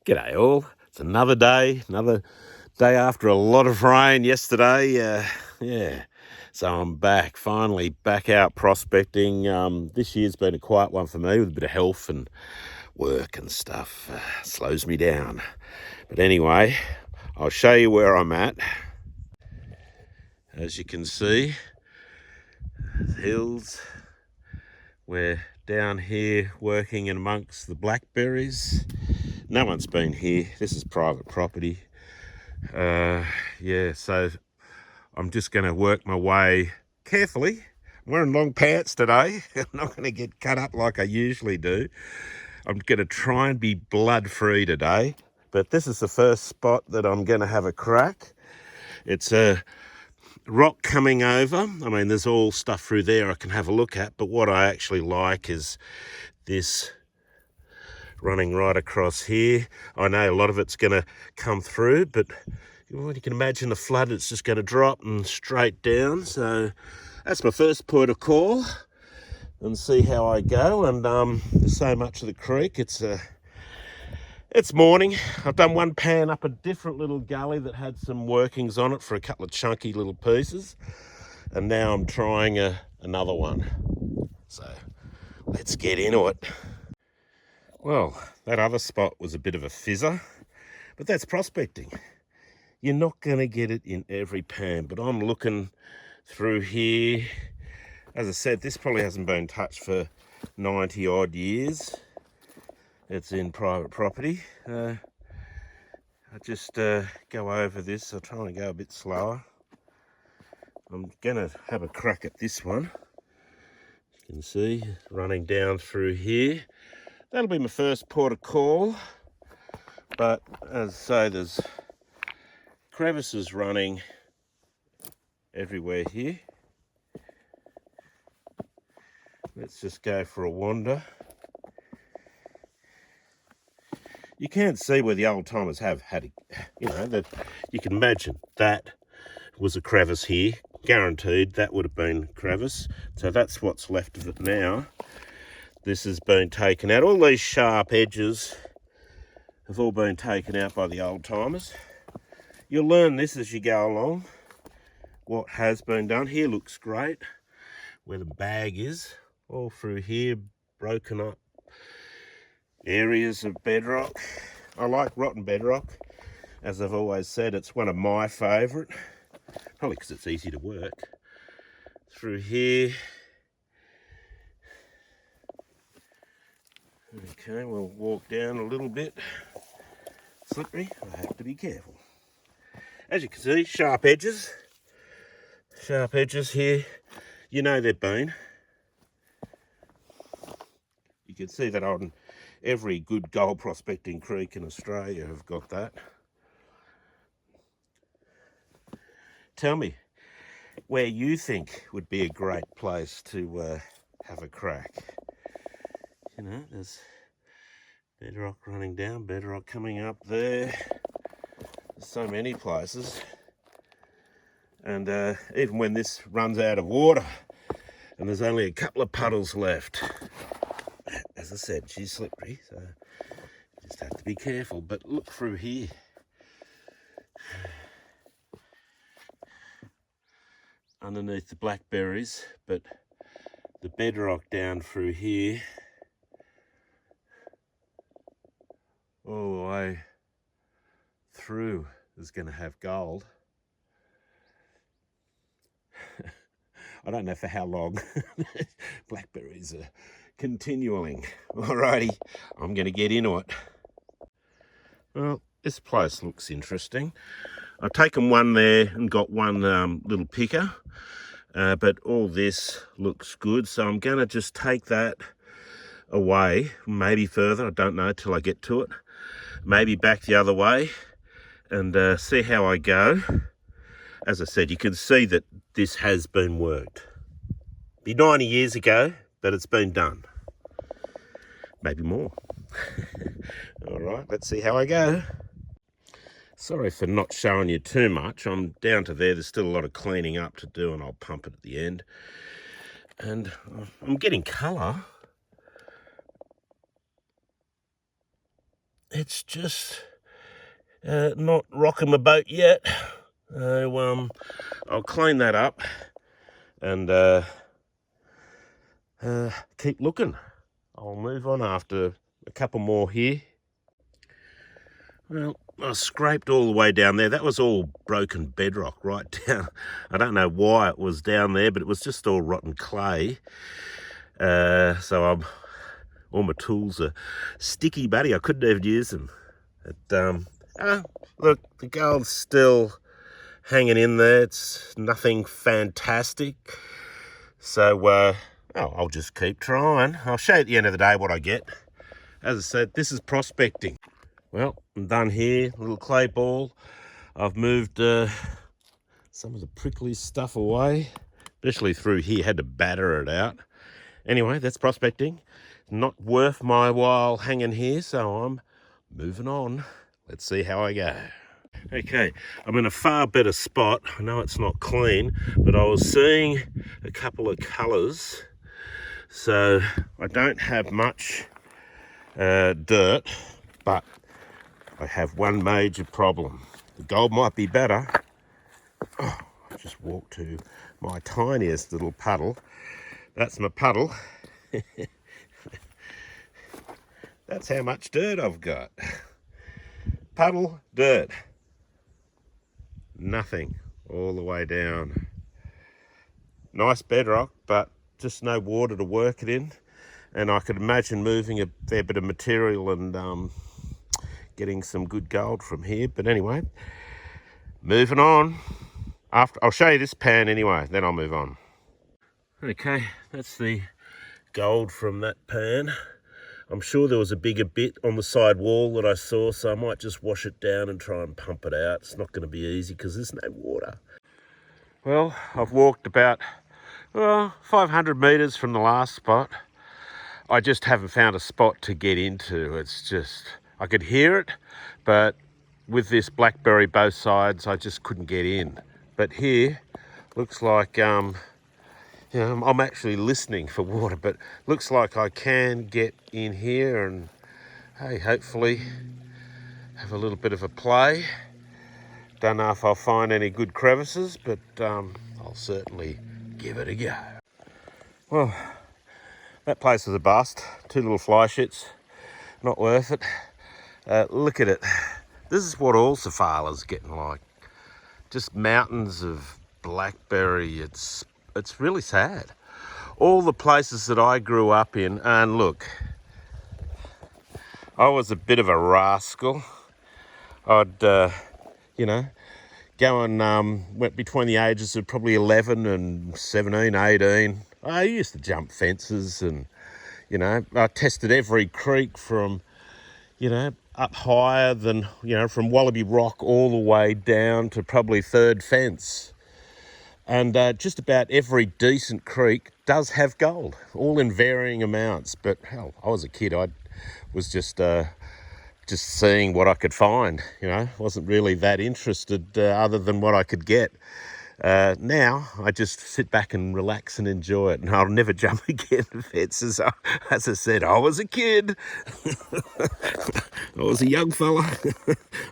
G'day all. It's another day after a lot of rain yesterday. Yeah, so I'm back, finally back out prospecting. This year's been a quiet one for me with a bit of health and work and stuff. Slows me down. But anyway, I'll show you where I'm at. As you can see, the hills. We're down here working in amongst the blackberries. No one's been here. This is private property. Yeah, so I'm just going to work my way carefully. I'm wearing long pants today. I'm not going to get cut up like I usually do. I'm going to try and be blood free today. But this is the first spot that I'm going to have a crack. It's a rock coming over. I mean, there's all stuff through there I can have a look at. But what I actually like is this running right across here. I know a lot of it's going to come through, but you can imagine the flood, it's just going to drop and straight down. So that's my first port of call, and see how I go. And there's so much of the creek. It's morning. I've done one pan up a different little gully that had some workings on it for a couple of chunky little pieces, and now I'm trying another one. So let's get into it. Well, that other spot was a bit of a fizzer, but that's prospecting. You're not going to get it in every pan, but I'm looking through here. As I said, this probably hasn't been touched for 90 odd years. It's in private property. I just go over this. I'll try and go a bit slower. I'm going to have a crack at this one. You can see running down through here. That'll be my first port of call. But as I say, there's crevices running everywhere here. Let's just go for a wander. You can't see where the old timers have had, that you can imagine that was a crevice here. Guaranteed that would have been crevice. So that's what's left of it now. This has been taken out. All these sharp edges have all been taken out by the old timers. You'll learn this as you go along, what has been done. Here looks great, where the bag is. All through here, broken up areas of bedrock. I like rotten bedrock. As I've always said, it's one of my favourite, probably because it's easy to work. Through here. Okay, we'll walk down a little bit. Slippery, I have to be careful. As you can see, sharp edges. Sharp edges here. You know they've been. You can see that on every good gold prospecting creek in Australia have got that. Tell me where you think would be a great place to have a crack. You know, there's bedrock running down, bedrock coming up there. There's so many places. And even when this runs out of water and there's only a couple of puddles left, as I said, she's slippery, so you just have to be careful. But look through here. Underneath the blackberries, but the bedrock down through here all the way through is going to have gold. I don't know for how long. Blackberries are continuing. Alrighty, I'm going to get into it. Well, this place looks interesting. I've taken one there and got one little picker, but all this looks good. So I'm going to just take that away, maybe further, I don't know, till I get to it. Maybe back the other way and see how I go. As I said, you can see that this has been worked. Be 90 years ago, but it's been done. Maybe more. All right, let's see how I go. Sorry for not showing you too much. I'm down to there. There's still a lot of cleaning up to do, and I'll pump it at the end. And I'm getting colour. it's just not rocking my boat yet. So I'll clean that up and keep looking. I'll move on after a couple more here. Well, I scraped all the way down there. That was all broken bedrock right down. I don't know why it was down there, but it was just all rotten clay. So all my tools are sticky, buddy. I couldn't even use them. Look, the gold's still hanging in there. It's nothing fantastic. So I'll just keep trying. I'll show you at the end of the day what I get. As I said, this is prospecting. Well, I'm done here. A little clay ball. I've moved some of the prickly stuff away, especially through here. Had to batter it out. Anyway, that's prospecting. Not worth my while hanging here, so I'm moving on. Let's see how I go. Okay, I'm in a far better spot. I know it's not clean, but I was seeing a couple of colours. So I don't have much dirt, but I have one major problem. The gold might be better. Oh, I just walked to my tiniest little puddle. That's my puddle. That's how much dirt I've got. Puddle, dirt. Nothing all the way down. Nice bedrock, but just no water to work it in. And I could imagine moving a fair bit of material and getting some good gold from here. But anyway, moving on. I'll show you this pan anyway, then I'll move on. Okay, that's the gold from that pan. I'm sure there was a bigger bit on the side wall that I saw, so I might just wash it down and try and pump it out. It's not going to be easy because there's no water. Well, I've walked about 500 metres from the last spot. I just haven't found a spot to get into. It's just, I could hear it, but with this blackberry both sides, I just couldn't get in. But here, looks like, I'm actually listening for water, but looks like I can get in here and, hey, hopefully have a little bit of a play. Don't know if I'll find any good crevices, but I'll certainly give it a go. Well, that place was a bust. 2 little fly shits. Not worth it. Look at it. This is what all Sophala's getting like. Just mountains of blackberry. It's really sad. All the places that I grew up in, and look, I was a bit of a rascal. I'd, go and went between the ages of probably 11 and 17, 18. I used to jump fences and, I tested every creek from, up higher than, from Wallaby Rock all the way down to probably third fence. And just about every decent creek does have gold, all in varying amounts. But hell, I was a kid. I was just seeing what I could find. Wasn't really that interested other than what I could get. Now I just sit back and relax and enjoy it, and I'll never jump again fences. As I said, I was a kid. I was a young fella.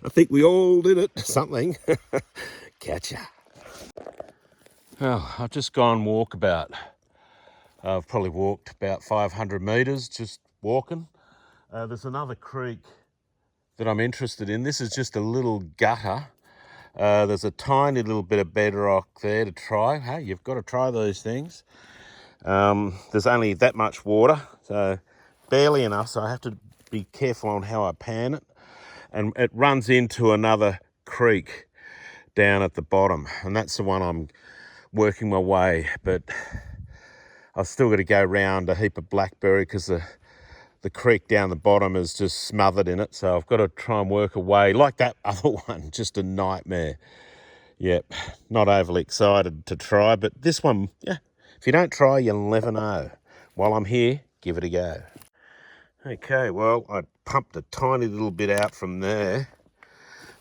I think we all did it. Something. Catch ya. Well, I've just gone walkabout. I've probably walked about 500 metres just walking. There's another creek that I'm interested in. This is just a little gutter. There's a tiny little bit of bedrock there to try. Hey, you've got to try these things. There's only that much water, so barely enough, so I have to be careful on how I pan it. And it runs into another creek down at the bottom, and that's the one I'm working my way, but I've still got to go round a heap of blackberry because the creek down the bottom is just smothered in it, so I've got to try and work away. Like that other one, just a nightmare. Yep, not overly excited to try, but this one, yeah, if you don't try, you'll never know. While I'm here, give it a go. Okay, well, I pumped a tiny little bit out from there.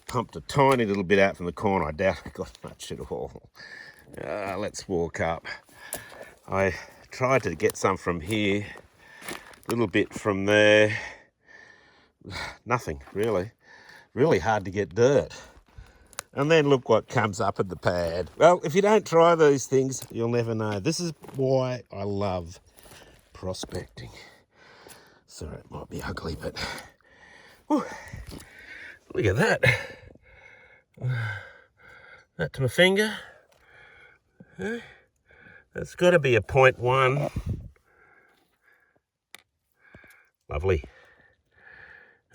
Pumped a tiny little bit out from the corner. I doubt I got much at all. Let's walk up. I tried to get some from here, a little bit from there, Nothing, really. Really hard to get dirt. And then look what comes up at the pad. Well, if you don't try these things, you'll never know. This is why I love prospecting. Sorry, it might be ugly, but whew, look at that. That to my finger. That's got to be a 0.1. Lovely.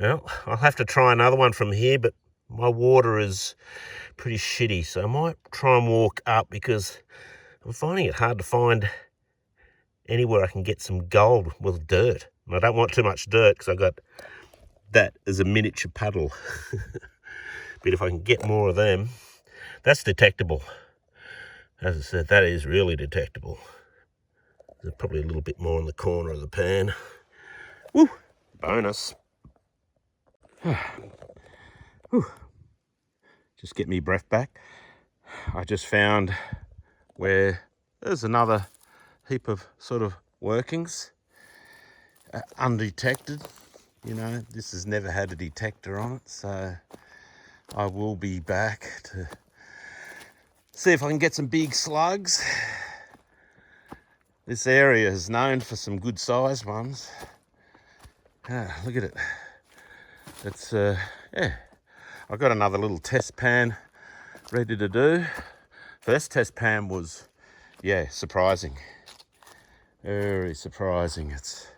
Well, I'll have to try another one from here, but my water is pretty shitty, so I might try and walk up because I'm finding it hard to find anywhere I can get some gold with dirt. And I don't want too much dirt because I got that as a miniature puddle. But if I can get more of them, that's detectable. As I said, that is really detectable. There's probably a little bit more in the corner of the pan. Woo! Bonus. Whew. Just get me breath back. I just found where there's another heap of sort of workings, undetected. You know, this has never had a detector on it, so I will be back to see if I can get some big slugs. This area is known for some good sized ones. Look at it. It's yeah, I've got another little test pan ready to do. First test pan was, yeah, surprising. Very surprising. It's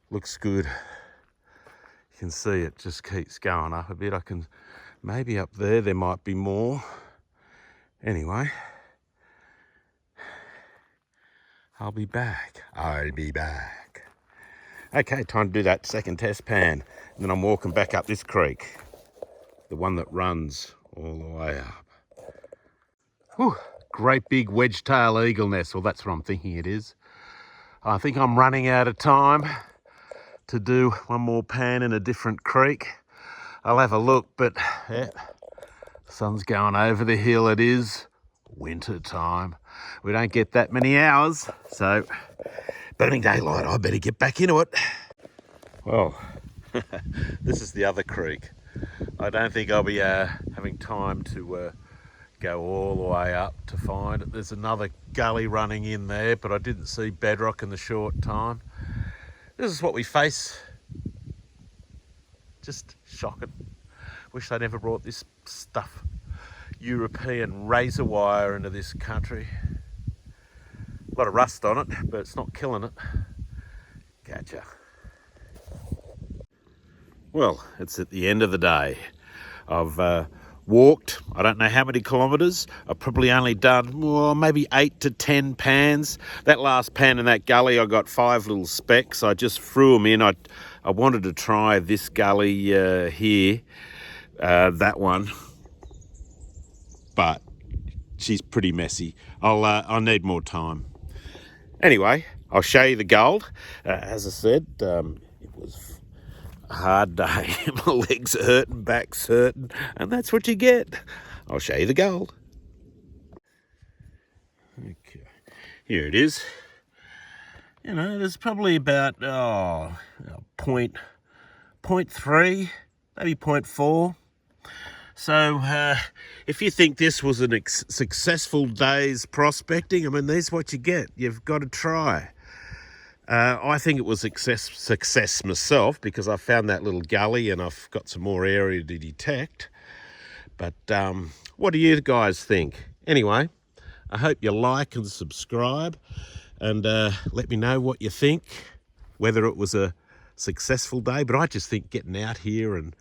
looks good. You can see it just keeps going up a bit. I can, maybe up there might be more. Anyway, I'll be back. Okay, time to do that second test pan. And then I'm walking back up this creek, the one that runs all the way up. Whew, great big wedge-tail eagle nest. Well, that's what I'm thinking it is. I think I'm running out of time to do one more pan in a different creek. I'll have a look, but yeah, sun's going over the hill. It is winter time. We don't get that many hours, so burning daylight, I better get back into it. Well, this is the other creek. I don't think I'll be having time to go all the way up to find it. There's another gully running in there, but I didn't see bedrock in the short time. This is what we face. Just shocking. Wish they never brought this stuff, European razor wire, into this country. A lot of rust on it, but it's not killing it. Gotcha. Well, it's at the end of the day. I've walked, I don't know how many kilometres. I've probably only done, well, maybe 8 to 10 pans. That last pan in that gully, I got 5 little specks. I just threw them in. I wanted to try this gully here, that one, but she's pretty messy. I'll need more time. Anyway, I'll show you the gold. As I said, it was a hard day. My legs are hurting, back's hurting, and that's what you get. I'll show you the gold. Okay, here it is. You know, there's probably about 0.3, maybe 0.4. So if you think this was a successful day's prospecting, I mean, there's what you get. You've got to try. I think it was success myself because I found that little gully and I've got some more area to detect. But what do you guys think? Anyway, I hope you like and subscribe and let me know what you think, whether it was a successful day. But I just think getting out here and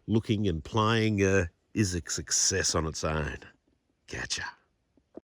looking and playing is a success on its own. Gotcha.